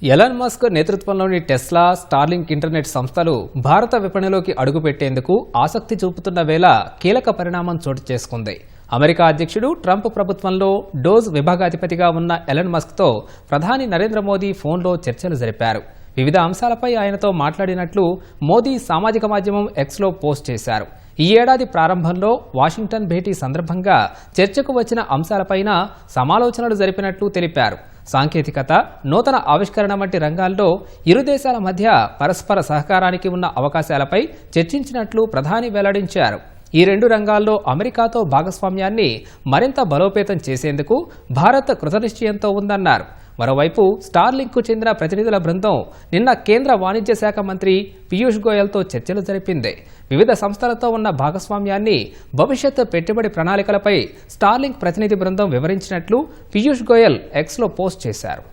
Elon Musk నేతృత్వంలోని Tesla, Starlink internet సంస్థలు భారత విపణిలోకి అడుగుపెట్టేందుకు ఆసక్తి చూపుతున్న వేళ కీలక పరిణామం చోటు చేసుకుంది. అమెరికా అధ్యక్షుడు ట్రంప్ ప్రభుత్వంలో డోజ్ విభాగాధిపతిగా ఉన్న ఎలాన్ మస్క్తో ప్రధాని నరేంద్ర మోదీ ఫోన్లో చర్చలు జరిపారు. వివిధ అంశాలపై ఆయనతో మాట్లాడినట్లు మోదీ సామాజిక మాధ్యమం ఎక్స్లో పోస్ట్ చేశారు. ఈ ఏడాది ప్రారంభంలో వాషింగ్టన్ భేటీ సందర్భంగా చర్చకు వచ్చిన అంశాలపైన సమాలోచనలు జరిపినట్లు తెలిపారు. సాంకేతికత, నూతన ఆవిష్కరణ వంటి రంగాల్లో ఇరు దేశాల మధ్య పరస్పర సహకారానికి ఉన్న అవకాశాలపై చర్చించినట్లు ప్రధాని వెల్లడించారు. ఈ రెండు రంగాల్లో అమెరికాతో భాగస్వామ్యాన్ని మరింత బలోపేతం చేసేందుకు భారత్ కృతనిశ్చయంతో ఉందన్నారు. మరోవైపు స్టార్లింక్కు చెందిన ప్రతినిధుల బృందం నిన్న కేంద్ర వాణిజ్య శాఖ మంత్రి పీయూష్ గోయల్తో చర్చలు జరిపింది. వివిధ సంస్థలతో ఉన్న భాగస్వామ్యాన్ని, భవిష్యత్ పెట్టుబడి ప్రణాళికలపై స్టార్లింక్ ప్రతినిధి బృందం వివరించినట్లు పీయూష్ గోయల్ ఎక్స్లో పోస్ట్ చేశారు.